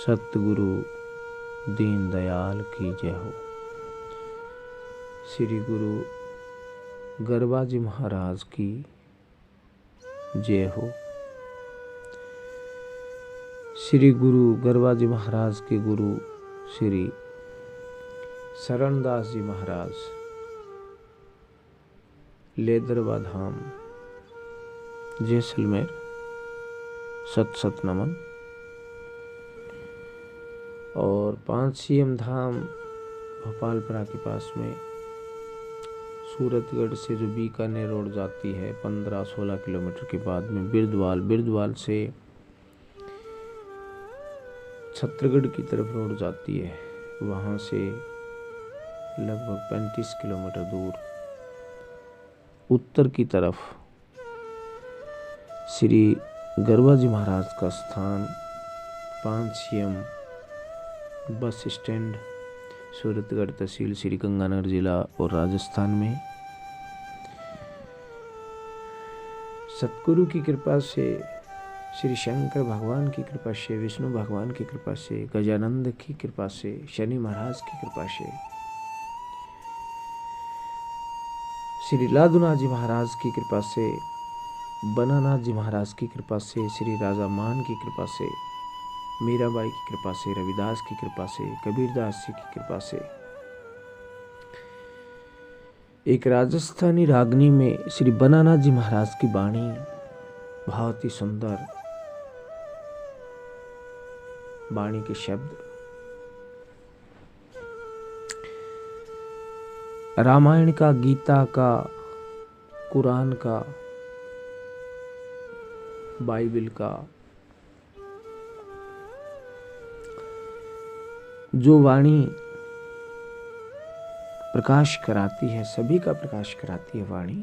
सतगुरु दीन दयाल की जय हो। श्री गुरु गरबा जी महाराज की जय हो। श्री गुरु गरबा जी महाराज के गुरु श्री शरणदास जी महाराज लेदरवा धाम जैसलमेर सत सत नमन। और 5 सीएम धाम भोपालपुरा के पास में सूरतगढ़ से जो बीकानेर रोड जाती है 15-16 किलोमीटर के बाद में बिरदवाल से छत्तरगढ़ की तरफ रोड जाती है। वहाँ से लगभग 35 किलोमीटर दूर उत्तर की तरफ श्री गरबा जी महाराज का स्थान 5 सीएम बस स्टैंड सूरतगढ़ तहसील श्री गंगानगर जिला और राजस्थान में। सतगुरु की कृपा से, श्री शंकर भगवान की कृपा से, विष्णु भगवान की कृपा से, गजानंद की कृपा से, शनि महाराज की कृपा से, श्री लादूनाथ जी महाराज की कृपा से, बनानाथ जी महाराज की कृपा से, श्री राजा मान की कृपा से, मीराबाई की कृपा से, रविदास की कृपा से, कबीरदास जी की कृपा से, एक राजस्थानी रागनी में श्री बनानाथ जी महाराज की वाणी बहुत ही सुंदर वाणी के शब्द रामायण का, गीता का, कुरान का, बाइबल का जो वाणी प्रकाश कराती है, सभी का प्रकाश कराती है वाणी।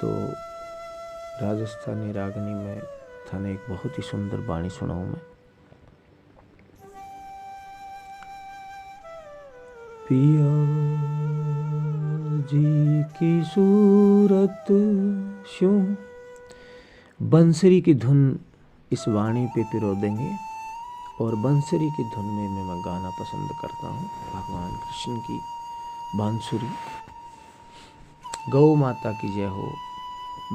तो राजस्थानी रागनी में थाने एक बहुत ही सुंदर वाणी सुनाऊं मैं। पिया जी की सूरत श्यों, बंसरी की धुन इस वाणी पे पिरो देंगे। और बंसरी की धुन में मैं गाना पसंद करता हूँ भगवान कृष्ण की बांसुरी। गौ माता की जय हो,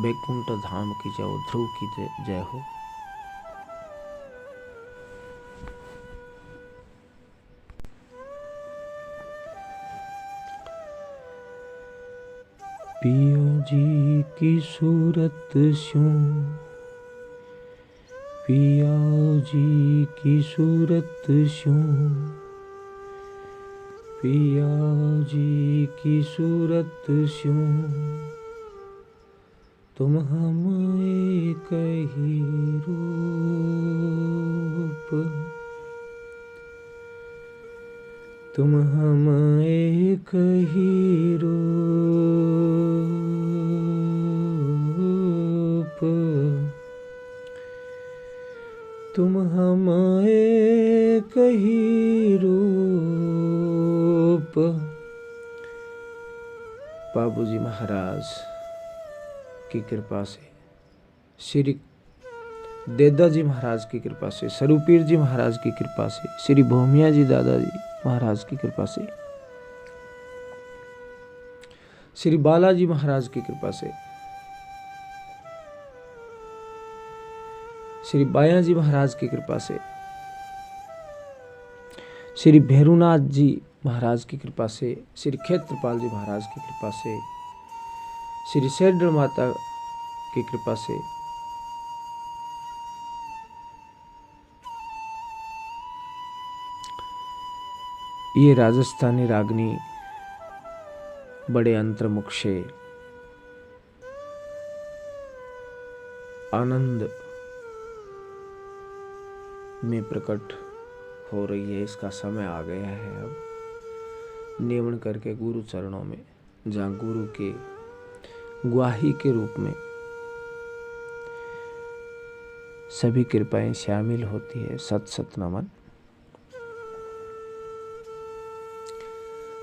बैकुंठ धाम की जय हो, ध्रुव की जय हो। पिया जी की सूरत स्यों, पिया जी की सूरत स्यों, पिया जी की सूरत स्यों, तुम हम एक ही रूप, तुम हम एक ही रूप, तुम हम एक ही रूप। बाबूजी महाराज की कृपा से, श्री देदा जी महाराज की कृपा से, स्वरूपीर जी महाराज की कृपा से, श्री भोमिया जी दादाजी महाराज की कृपा से, श्री बालाजी महाराज की कृपा से, श्री बाया जी महाराज की कृपा से, श्री भैरूनाथ जी महाराज की कृपा से, श्री क्षेत्रपाल जी महाराज की कृपा से, श्री शेरडल माता की कृपा से, ये राजस्थानी रागनी बड़े अंतर्मुख से आनंद में प्रकट हो रही है। इसका समय आ गया है अब नियमन करके गुरु चरणों में, जहाँ गुरु के ग्वाही के रूप में सभी कृपाएं शामिल होती है। सत सत नमन।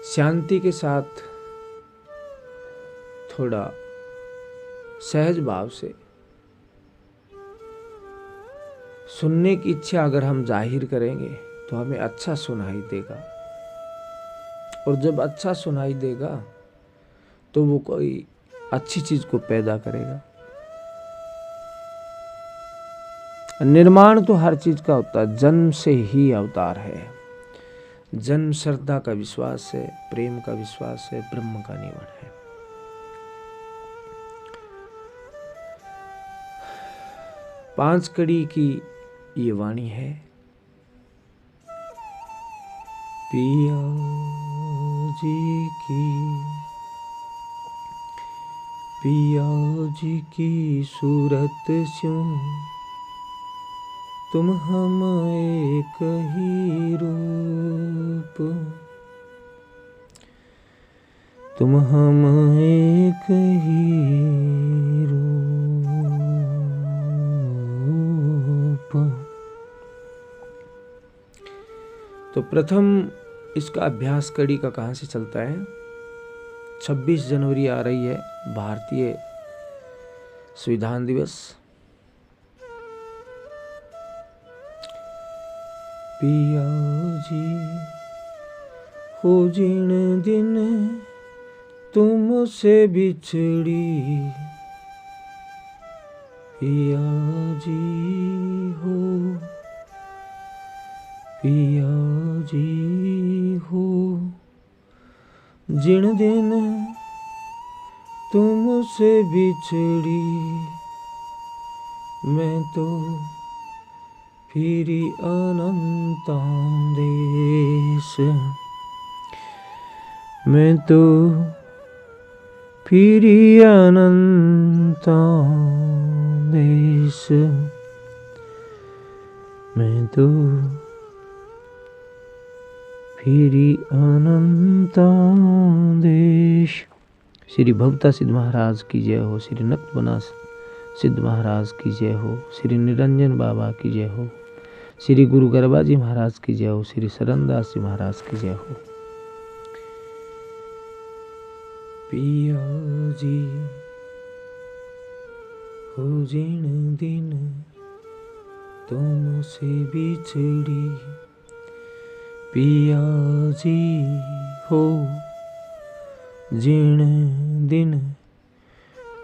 शांति के साथ थोड़ा सहज भाव से सुनने की इच्छा अगर हम जाहिर करेंगे तो हमें अच्छा सुनाई देगा, और जब अच्छा सुनाई देगा तो वो कोई अच्छी चीज को पैदा करेगा। निर्माण तो हर चीज का होता है, जन्म से ही अवतार है। जन्म श्रद्धा का विश्वास है, प्रेम का विश्वास है, ब्रह्म का निवण है। पांच कड़ी की ये वाणी है। पिया जी की सूरत स्यों तुम हम एक ही रूप, तुम हम एक ही रूप। तो प्रथम इसका अभ्यास कड़ी का कहाँ से चलता है? 26 जनवरी आ रही है, भारतीय संविधान दिवस। पिया जी हो जिन दिन तुमसे बिछड़ी, पिया जी हो, पिया जी हो जिन दिन तुमसे बिछड़ी, मैं तो फिरी अनंता देश, मैं तो फिरी अनंता देश, मैं तो फिरी अनंता देश। श्री भवता सिद्ध महाराज की जय हो, श्री नक्तबना सिद्ध महाराज की जय हो, श्री निरंजन बाबा की जय हो, श्री गुरु गर्बाजी महाराज की जय हो, श्री सरनदास जी महाराज की जय हो। पिया जी हो जिन दिन तुमसे बिछड़ी, पिया जी हो जिन दिन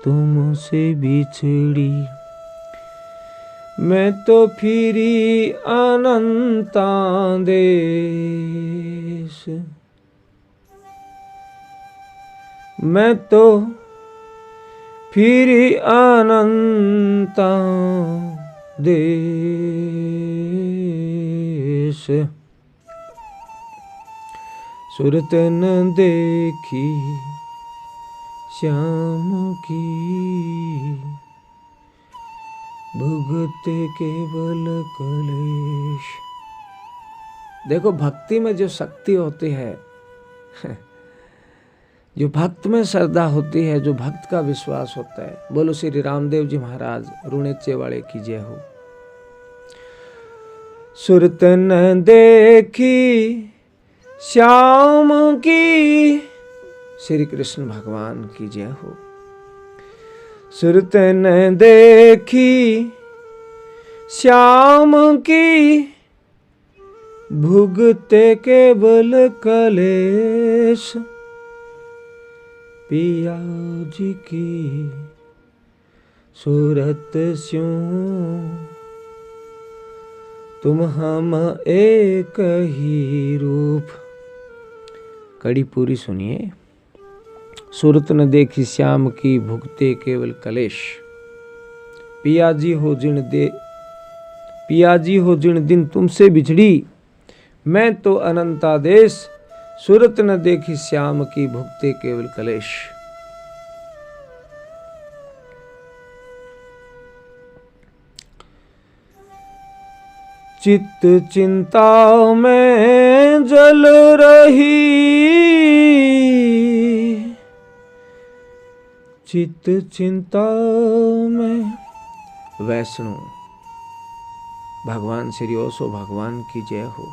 तुमसे बिछड़ी, मैं तो फिरी अनंता देश, मैं तो फिरी अनंता देश। सूरत न देखी श्याम की, भुगते केवल कलेश। देखो भक्ति में जो शक्ति होती है, जो भक्त में श्रद्धा होती है, जो भक्त का विश्वास होता है, बोलो श्री रामदेव जी महाराज रुणेचे वाले की जय हो। सुरत न देखी श्याम की, श्री कृष्ण भगवान की जय हो। सुरत न देखी श्याम की, भुगते केवल कलेश, पिया जी की सूरत स्यों तुम हम एक ही रूप। कड़ी पूरी सुनिए। सूरत न देखी श्याम की, भुगते केवल कलेश, पिया जी हो जिन दिन तुमसे बिछड़ी, मैं तो अनंता देश, सूरत न देखी श्याम की, भुगते केवल कलेश। चित्त चिंता में जल रही, चित्त चिंता में। वैष्णो भगवान श्री ओशो भगवान की जय हो।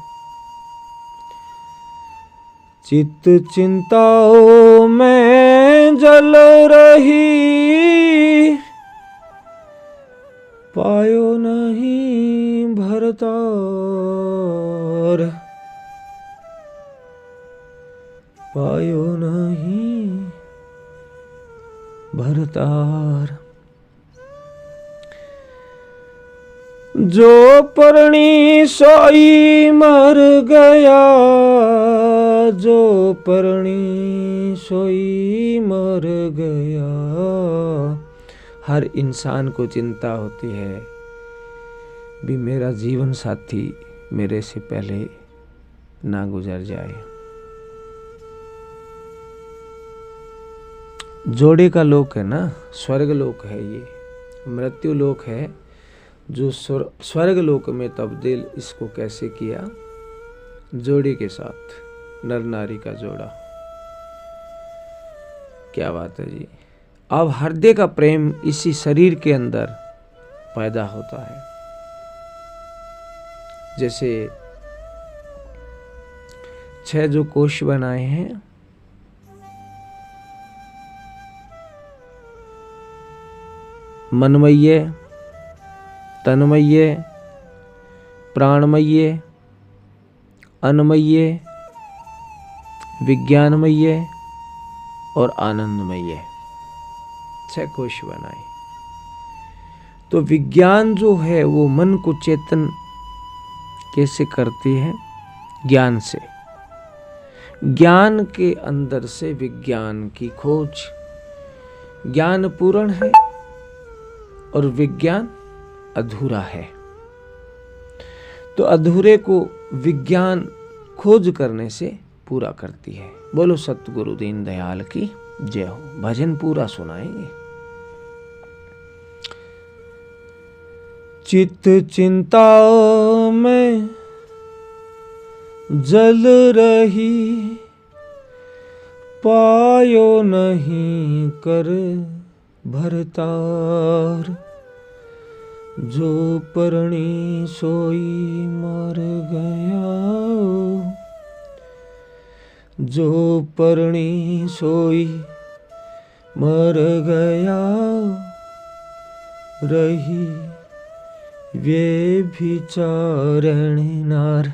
चित्त चिंताओं में जल रही, पायो नहीं भरतार, पायो नहीं भरतार। जो परणी सोई मर गया, जो परणी सोई मर गया। हर इंसान को चिंता होती है भी मेरा जीवन साथी मेरे से पहले ना गुजर जाए। जोड़े का लोक है ना, स्वर्ग लोक है ये, मृत्यु लोक है। जो स्वर्ग लोक में तब्दील इसको कैसे किया? जोड़े के साथ, नर नारी का जोड़ा। क्या बात है जी। अब हृदय का प्रेम इसी शरीर के अंदर पैदा होता है। जैसे 6 जो कोश बनाए हैं, मनमय, तन्मय, प्राणमय, अन्नमय, विज्ञानमय और आनंदमय, 6 कोश बनाए। तो विज्ञान जो है वो मन को चेतन कैसे करती है? ज्ञान से। ज्ञान के अंदर से विज्ञान की खोज। ज्ञान पूर्ण है और विज्ञान अधूरा है। तो अधूरे को विज्ञान खोज करने से पूरा करती है। बोलो सतगुरु दीन दयाल की जय हो। भजन पूरा सुनाएंगे। चित्त चिंता में जल रही, पायो नहीं कर भरतार। जो परणी सोई मर गया, जो परणी सोई मर गया। रही वे विचारण नार।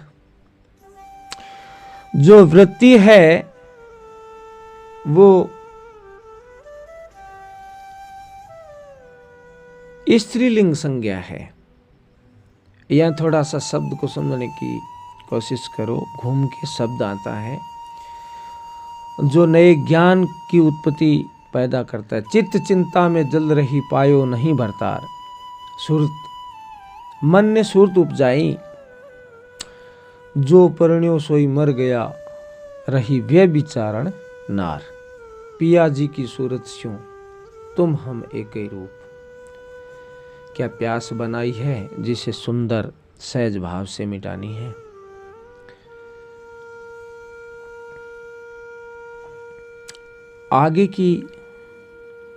जो वृत्ति है वो स्त्रीलिंग संज्ञा है। यहाँ थोड़ा सा शब्द को समझने की कोशिश करो। घूम के शब्द आता है जो नए ज्ञान की उत्पत्ति पैदा करता है। चित्त चिंता में जल रही, पायो नहीं भरतार। सुरत, मन ने सुरत उपजाई। जो परिण्यो सोई मर गया, रही वे विचारण नार। पिया जी की सूरत स्यों, तुम हम एक ही रूप। क्या प्यास बनाई है जिसे सुंदर सहज भाव से मिटानी है। आगे की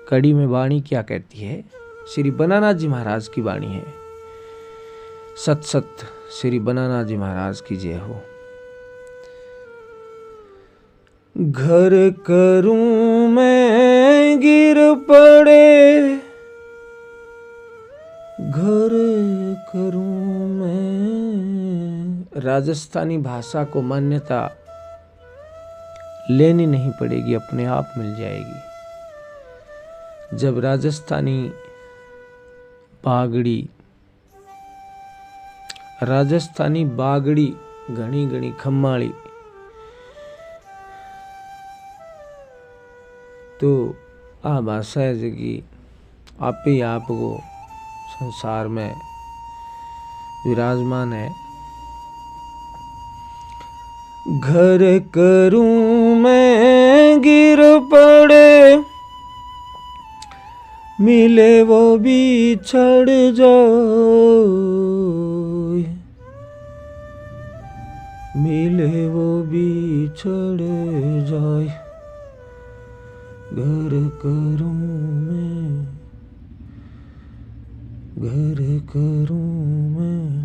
कड़ी में वाणी क्या कहती है? श्री बनाना जी महाराज की वाणी है। सत सत श्री बनाना जी महाराज की जय हो। घर करूं मैं गिर पड़े, घर करूं मैं। राजस्थानी भाषा को मान्यता लेनी नहीं पड़ेगी, अपने आप मिल जाएगी। जब राजस्थानी बागड़ी घनी घनी खम्माड़ी, तो आ भाषा है जगी आप ही आप को संसार में विराजमान है। घर करूं मैं गिर पड़े, मिले वो बिछड़ जाए, मिले वो बिछड़ जाए। घर करूं मैं, घर करूं मैं,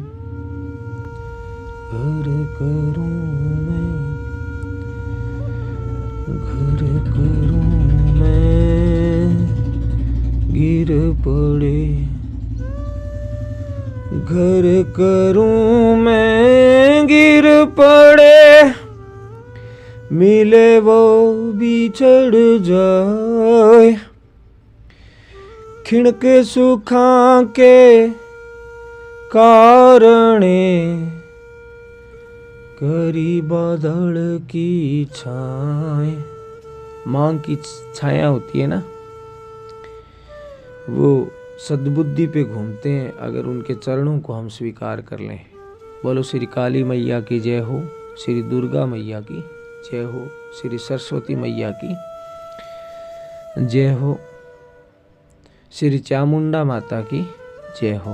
घर करूं मैं, घर करूं मैं। गिर पड़े, घर करूं मैं गिर पड़े, मिले वो भी चढ़ जाए। खिणक सुखा के कारणे, करी बादल की छाए। मांग की छाया होती है ना, वो सद्बुद्धि पे घूमते हैं अगर उनके चरणों को हम स्वीकार कर लें। बोलो श्री काली मैया की जय हो, श्री दुर्गा मैया की जय हो, श्री सरस्वती मैया की जय हो, श्री चामुंडा माता की जय हो।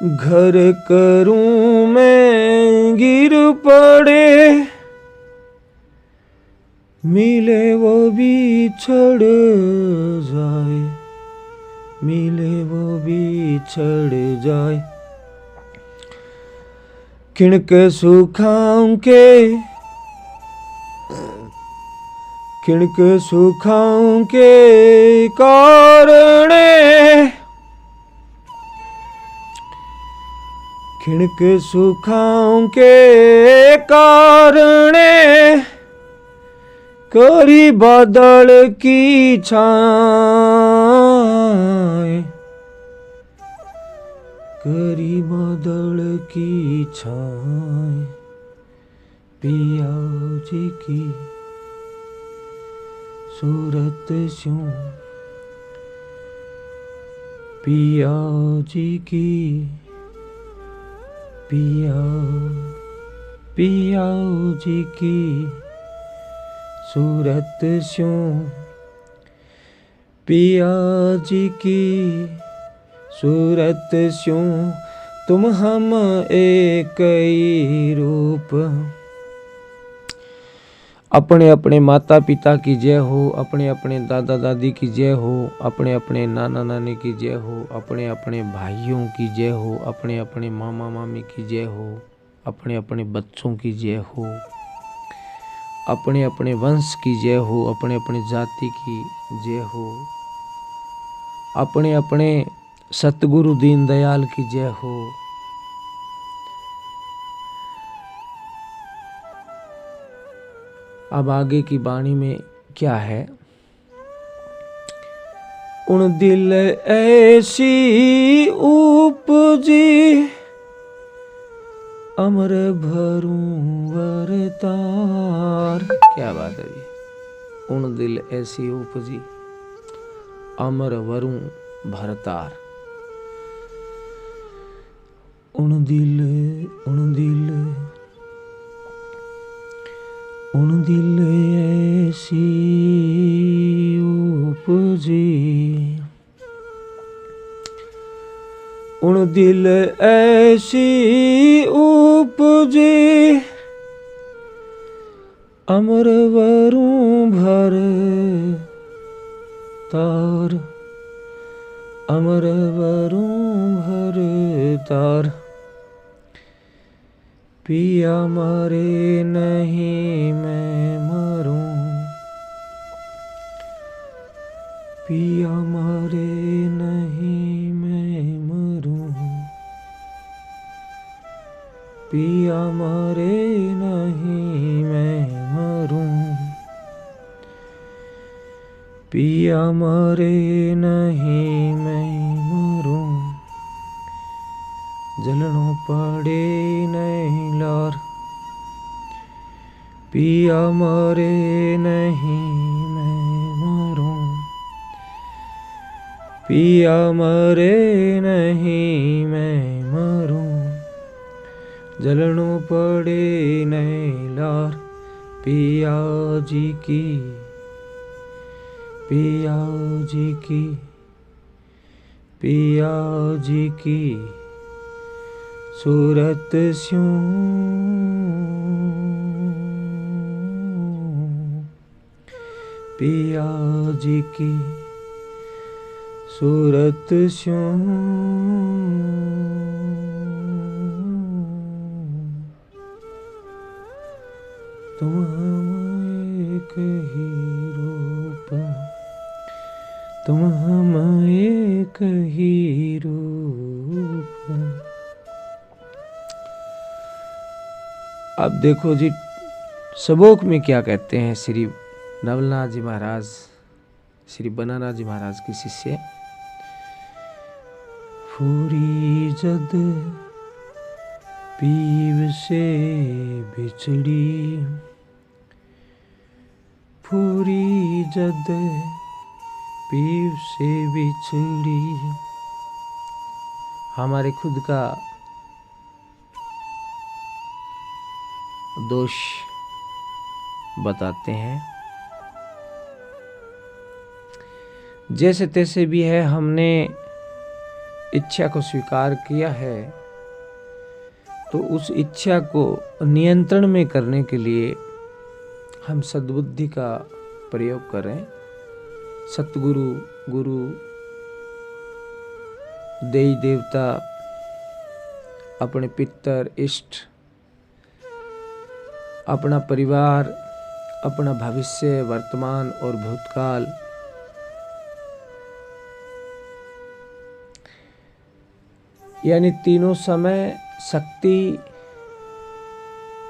घर करूं मैं गिर पड़े, मिले वो भी छड़ जाए, मिले वो भी छड़ जाए। खिणक सुखाऊं के, खिणक सुखाऊं के कारणे, खिणक सुखाऊं के कारणे, करी बादल की छाए, करी बादल की छाए। पिया जी की सूरत स्यों, पिया जी की, पिया पिया जी की सूरत स्यों, पिया जी की सूरत स्यों। तुम हम एक ही रूप। अपने अपने माता पिता की जय हो, अपने अपने दादा दादी की जय हो, अपने अपने नाना नानी की जय हो, अपने अपने भाइयों की जय हो, अपने अपने मामा मामी की जय हो, अपने अपने बच्चों की जय हो, अपने अपने वंश की जय हो, अपने अपने जाति की जय हो, अपने अपने सतगुरु दीनदयाल की जय हो। अब आगे की वाणी में क्या है? उन दिल ऐसी उपजी, अमर भरूं वरतार। क्या बात है ये। उन दिल ऐसी उपजी, अमर वरूं भरतार। उन दिल, उन दिल, उन दिल ऐसी उपजी, उन दिल ऐसी उपजी, अमर वरूं भरतार, अमर वरूं भरतार। पिया मरे नहीं मैं मरूं, पिया मरे नहीं मैं मरूं, पिया मरे नहीं मैं मरूं, पिया मरे नहीं मैं मरूं। जलनों पड़े नहीं लार, पिया मरे नहीं मैं मरूं, पिया मरे नहीं मैं मरूं। जलनों पड़े नहीं लार, पिया जी की, पिया जी की, पिया जी की सूरत स्यों, पिया जी की सूरत स्यों। तुम हम एक ही रूप, तुम हम एक ही रूप, अब देखो जी सबोक में क्या कहते हैं श्री नवलनाथ जी महाराज, श्री बनानाथ जी महाराज के शिष्य। फूरी जद पीव से बिछड़ी, फूरी जद पीव से बिछड़ी। हमारे खुद का दोष बताते हैं। जैसे तैसे भी है, हमने इच्छा को स्वीकार किया है, तो उस इच्छा को नियंत्रण में करने के लिए हम सद्बुद्धि का प्रयोग करें। सतगुरु, गुरु, देवी देवता, अपने पितर, इष्ट, अपना परिवार, अपना भविष्य, वर्तमान और भूतकाल, यानी तीनों समय शक्ति,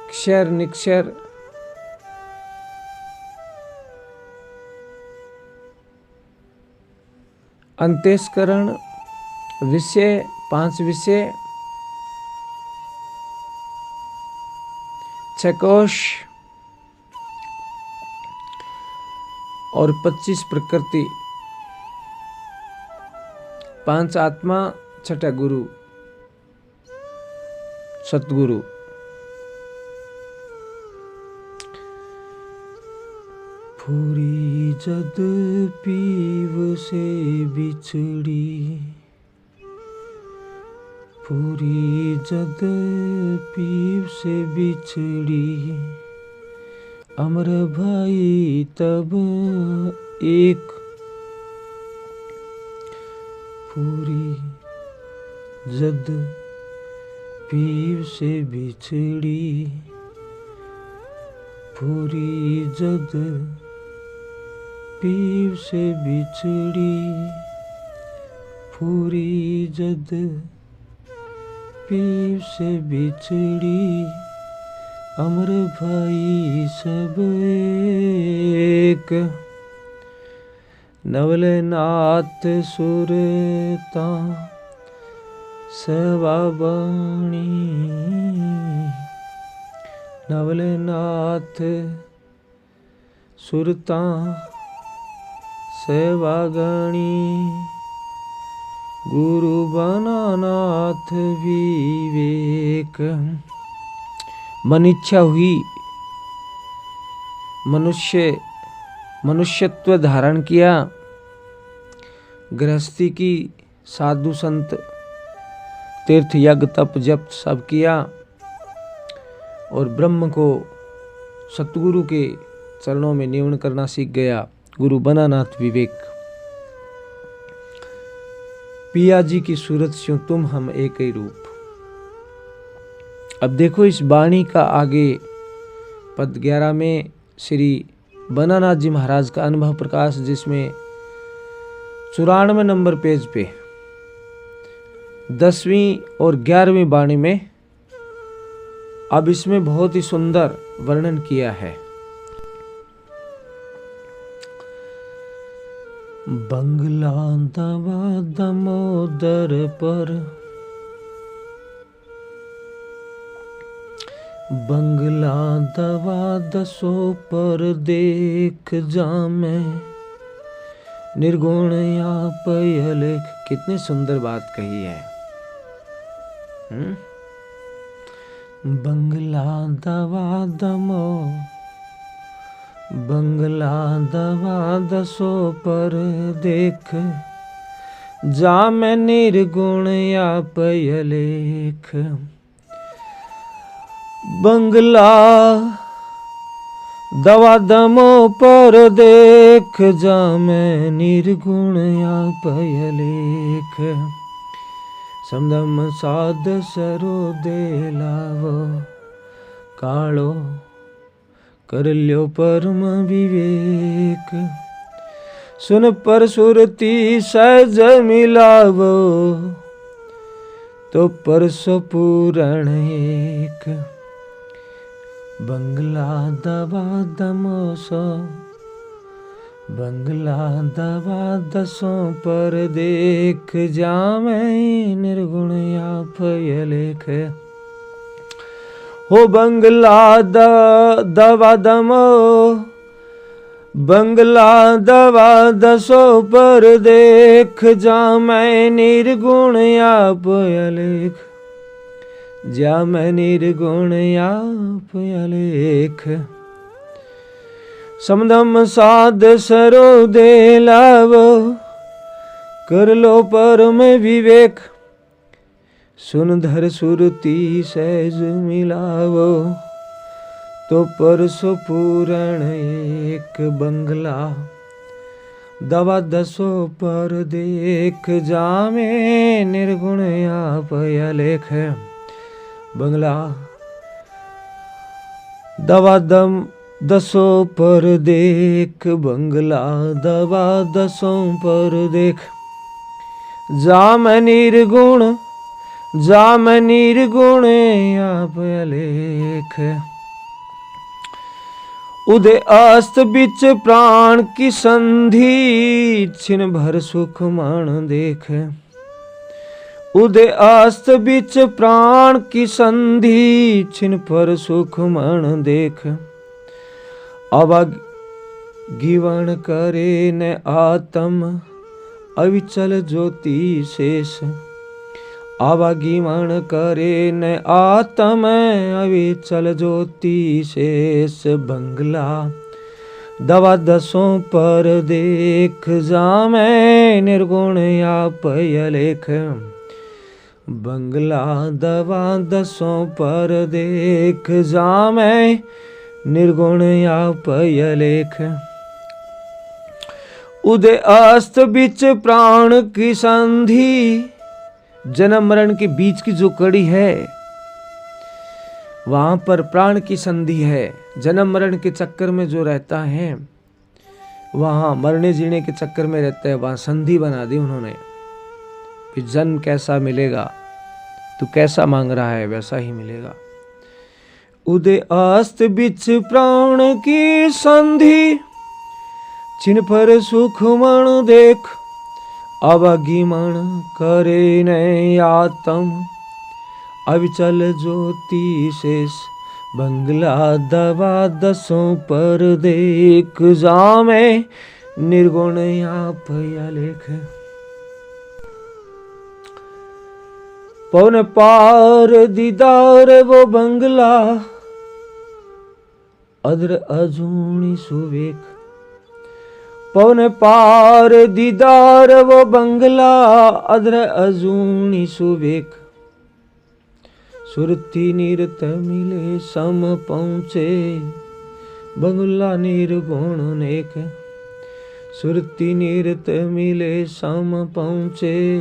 क्षर निक्षर, अंतस्करण, विषय, 5 विषय, 6 कोश और 25 प्रकृति, 5 आत्मा, 6 गुरु, सतगुरु। फूरी जद पीव से बिछड़ी, फूरी जद पीव से बिछड़ी। अमर भाई तब एक, फूरी जद पीव से बिछड़ी, फूरी जद पीव से बिछड़ी, फूरी जद पीव से बिछड़ी। अमर भाई सब एक, नवलनाथ सुरता सवाबाणी, नवलनाथ सुरता सेवागणी। गुरु बनानाथ विवेक। मन इच्छा हुई, मनुष्यत्व धारण किया, गृहस्थी की, साधु संत, तीर्थ यज्ञ तप जप सब किया, और ब्रह्म को सतगुरु के चरणों में निवण करना सीख गया। गुरु बनानाथ विवेक। पिया जी की सूरत स्यों तुम हम एक ही रूप। अब देखो इस वाणी का आगे पद 11 में श्री बनानाथ जी महाराज का अनुभव प्रकाश, जिसमें 94 नंबर पेज पे 10वीं और 11वीं वाणी में अब इसमें बहुत ही सुंदर वर्णन किया है। बंगला दवा दमोदर पर, बंगला दवा दसो पर देख जामे, निर्गुण या पयलेख। कितनी सुंदर बात कही है। बंगला दवा दमो, बंगला दवा दसो पर देख जामे, निर्गुण या पयलेख। बंगला दवा दमो पर देख जामे, निर्गुण या पयलेख। समदम साध सरो दे लावो, कालो कर ल्यो परम विवेक। सुन पर सुरती सहज मिलावो, तो परसो पूरण एक। बंगला दवा दमोसो, बंगला दवा दसों पर देख जामे निर्गुण आप यलेख। हो बंगला दवा दमो, बंगला दवा दसों पर देख जामे निर्गुण आप यलेख, जामे निर्गुण आप यलेख। समदम साध सरो दे लावो, कर लो परम विवेक, सुन धर सुरती सहज मिलावो, तो परसो पूरण एक बंगला दवा दसो पर देख जामे निर्गुण आप यलेख। बंगला दवा दसों पर देख, बंगला दवा दसों पर देख, जाम निर्गुण आप यलेख। उदय अस्त बिच प्राण की संधि, छिन भर सुख मान देख। उदय अस्त बिच प्राण की संधि, छिन पर सुख मान देख। अवगिवन करे न आत्म, अविचल ज्योति शेष। अवगिवन करे न आत्म, अविचल ज्योति शेष। बंगला दवा दसों पर देख जामे निर्गुण आप यलेख। बंगला दवा दसों पर देख जामे निर्गुण आप यलेख। उदय अस्त बिच प्राण की संधि, जन्म मरण के बीच की जो कड़ी है वहां पर प्राण की संधि है। जन्म मरण के चक्कर में जो रहता है वहां मरने जीने के चक्कर में रहता है, वहां संधि बना दी उन्होंने कि जन्म कैसा मिलेगा, तू कैसा मांग रहा है वैसा ही मिलेगा। उदय अस्त बिच प्राण की संधि, छिन पर सुख मन देख। अवगिमन करे न आत्म, अविचल ज्योति शेष। बंगला दवा दसों पर देख जामे निर्गुण आप यलेख। पवन पार दीदार वो बंगला, अद्र अजूनी सुवेक। पवन पार दीदार वो बंगला, अद्र अजूनी सुवेक। सुरती नीरत मिले सम पहुँचे, बंगला निर्गुण नेक। सुरती नीरत मिले सम पहुँचे,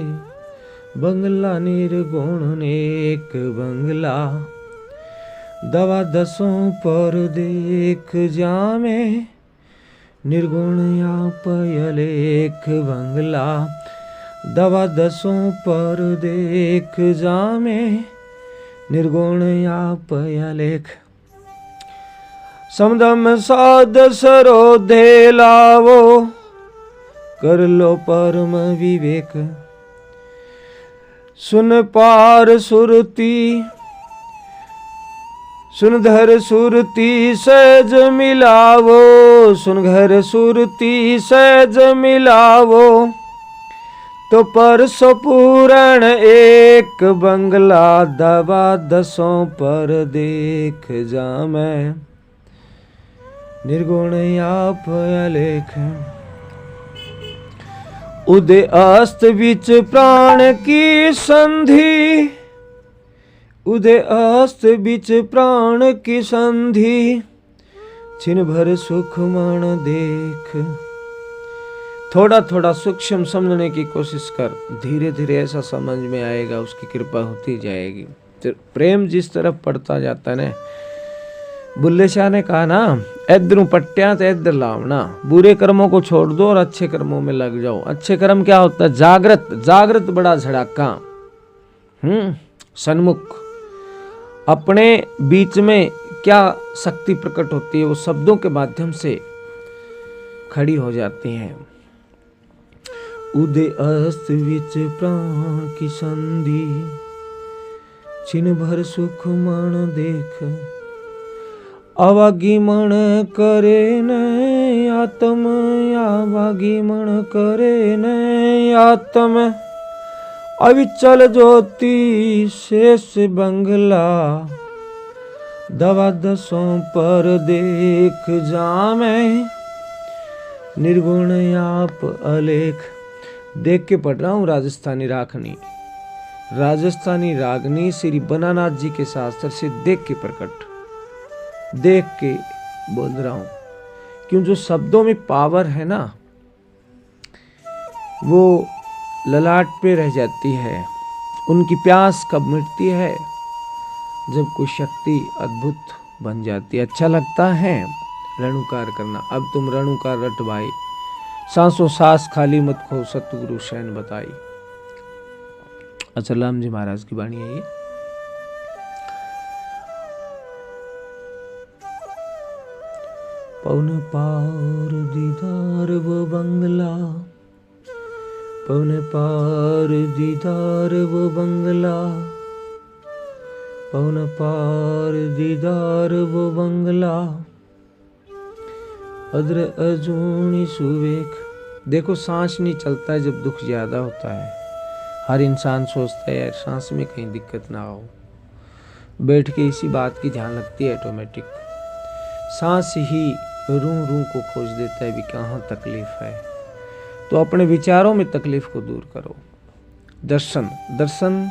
बंगला निर्गुण नेक। बंगला दवा दसों पर देख जामे निर्गुण आप यलेख। बंगला दवा दसों पर देख जामे निर्गुण आप यलेख। समदम साध सरो दे लावो, कर लो परम विवेक। सुन पार सुरती, सुन धर सुरती सहज मिलावो। सुन घर सुरती सहज मिलावो, तो परसो पूरण एक बंगला दवा दसों पर देख जामे निर्गुण आप यलेख। उदय अस्त बिच प्राण की संधि, उदय अस्त बिच प्राण की संधि। छिन भर सुख मन देख। थोड़ा थोड़ा सूक्ष्म समझने की कोशिश कर, धीरे धीरे ऐसा समझ में आएगा, उसकी कृपा होती जाएगी। प्रेम जिस तरफ पड़ता जाता है ना, बुल्ले शाह ने कहा ना, इधरों पट्टियां तो इधर लावना, बुरे कर्मों को छोड़ दो और अच्छे कर्मों में लग जाओ। अच्छे कर्म क्या होता है? जागृत, जागृत बड़ा झड़ाका, सन्मुख, अपने बीच में क्या शक्ति प्रकट होती है, वो शब्दों के माध्यम से खड़ी हो जाती हैं। उदय अस्त विच प्राण की संधि, छिन भर सुख मन देख, अवागी मन करे न आत्म, अवागी मन करे न आत्म, अविचल ज्योति शेष बंगला, दवा दसों पर देख जामे, निर्गुण आप अलेख। देख के पढ़ रहा हूँ राजस्थानी राखनी, राजस्थानी रागनी श्री बनानाथ जी के शास्त्र से देख के प्रकट, देख के बोल रहा हूं। क्यों, जो शब्दों में पावर है ना, वो ललाट पे रह जाती है। उनकी प्यास कब मिटती है, जब कोई शक्ति अद्भुत बन जाती है। अच्छा लगता है रणुकार करना। अब तुम रणुकार रट भाई, सांसों सांस खाली मत खो, सतगुरु शैन बताई। अचलाम जी महाराज की वाणी है ये। पवन पार दीदार वो बंगला, पवन पार दीदार वो बंगला, पवन पार दीदार वो बंगला, अद्र अजूनी सुवेख। देखो सांस नहीं चलता है जब दुख ज्यादा होता है। हर इंसान सोचता है यार सांस में कहीं दिक्कत ना हो, बैठ के इसी बात की ध्यान लगती है ऑटोमेटिक। सांस ही रूं रूं को खोज देता है भी कहाँ तकलीफ है। तो अपने विचारों में तकलीफ को दूर करो। दर्शन, दर्शन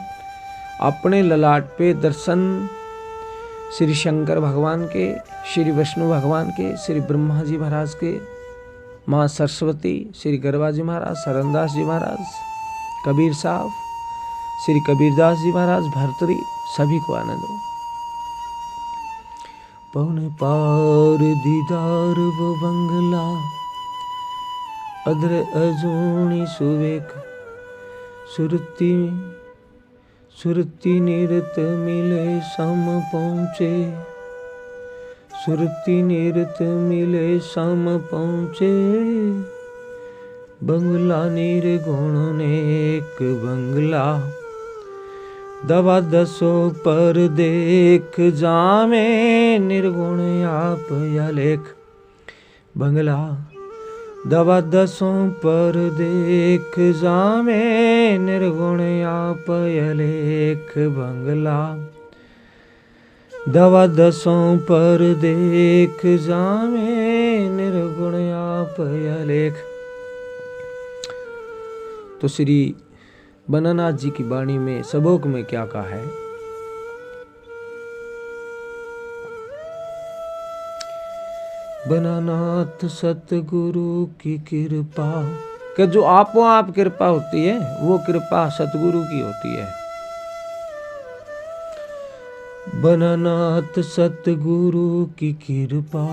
अपने ललाट पे, दर्शन श्री शंकर भगवान के, श्री विष्णु भगवान के, श्री ब्रह्मा जी महाराज के, माँ सरस्वती, श्री गरबा जी महाराज, सरनदास जी महाराज, कबीर साहब, श्री कबीरदास जी महाराज, भरतरी, सभी को आने दो। पवन पार दीदार वो बंगला, अद्र अजूनी सुवेक, सुरती सुरती निरत मिले सम पहुँचे, सुरती निरत मिले सम पहुँचे, बंगला निर्गुण नेक बंगला, दवा दसों पर देख जामे, निर्गुण आप अलेख। बंगला दवा दसों पर देख जामे, निर्गुण आप अलेख। बंगला दवा दसों पर देख जामे, निर्गुण आप अलेख। तो श्री बनानाथ जी की वाणी में सबोक में क्या कहा है? बनानाथ सतगुरु की कृपा, कि जो आपो आप कृपा होती है वो कृपा सतगुरु की होती है। बनानाथ सतगुरु की कृपा,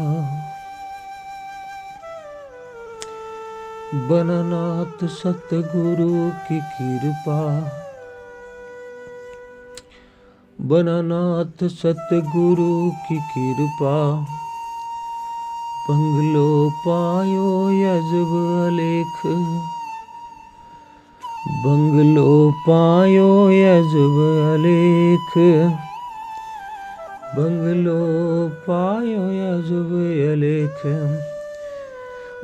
बनानाथ सतगुरु की कृपा, बनानाथ सतगुरु की कृपा, बंगलो पायो यजब अलेख, बंगलो पायो यजब अलेख, बंगलो पायो यजब अलेख।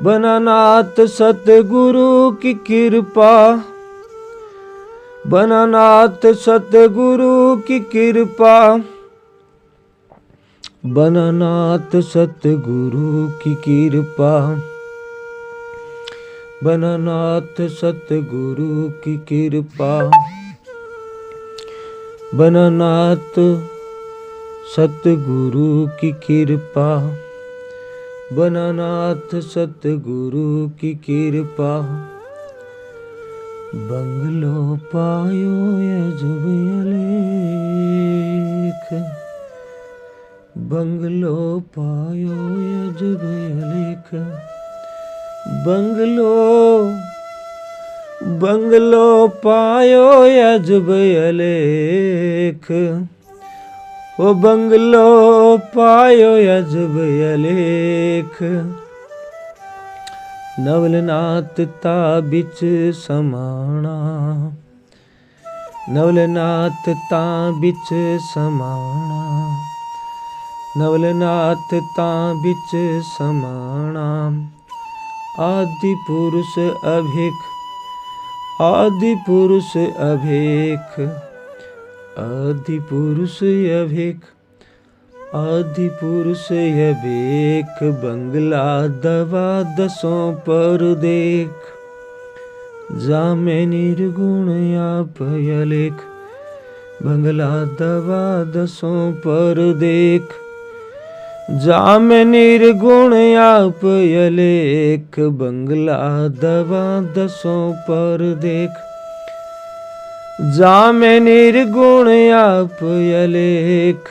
बनानाथ सतगुरु की कृपा, बनानाथ सतगुरु की कृपा, बनानाथ सतगुरु की कृपा, बनानाथ सतगुरु की कृपा, बनानाथ सतगुरु की कृपा, बनानाथ सतगुरु की कृपा, बंगलो पायो यजब अलेख, बंगलो पायो यजब अलेख। बंगलो बंगलो पायो यजब अलेख, ओ बंगलो पायो अजब अलेख, नवलनाथ ता बिच समाना, नवलनाथ ता बिच समाना, नवलनाथ ता बिच समाना। आदि पुरुष अभेख, आदि पुरुष अभेख, आदि पुरुष अभेख, आदि पुरुष अभेख, बंगला दवा दसों पर देख, जामे निर्गुण आप अलेख, बंगला दवा दसों पर देख, जामे निर्गुण आप अलेख, बंगला दवा दसों पर देख, जामे निर्गुण आप अलेख,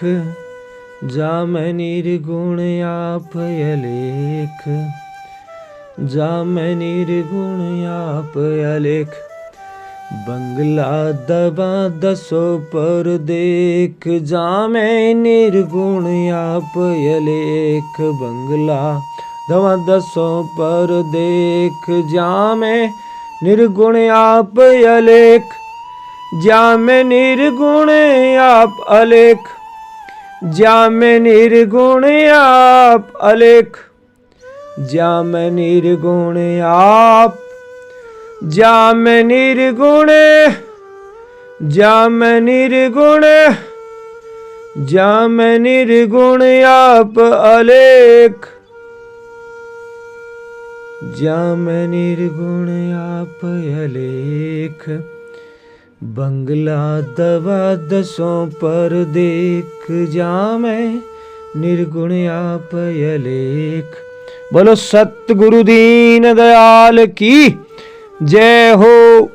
जामे निर्गुण आप अलेख, जामे निर्गुण आप अलेख, बंगला दवा दसों पर देख, जामे निर्गुण आप अलेख, बंगला दवा दसों पर देख, जामे निर्गुण आप अलेख, जामे निर्गुण आप अलेख, जामे निर्गुण आप अलेख, जामे निर्गुण आप, जामे निर्गुण, जामे निर्गुण, जामे निर्गुण आप अलेख, जामे निर्गुण आप अलेख, बंगला दवा दसों पर देख, जामे निर्गुण आप अलेख। बोलो सतगुरु दीन दयाल की जय हो।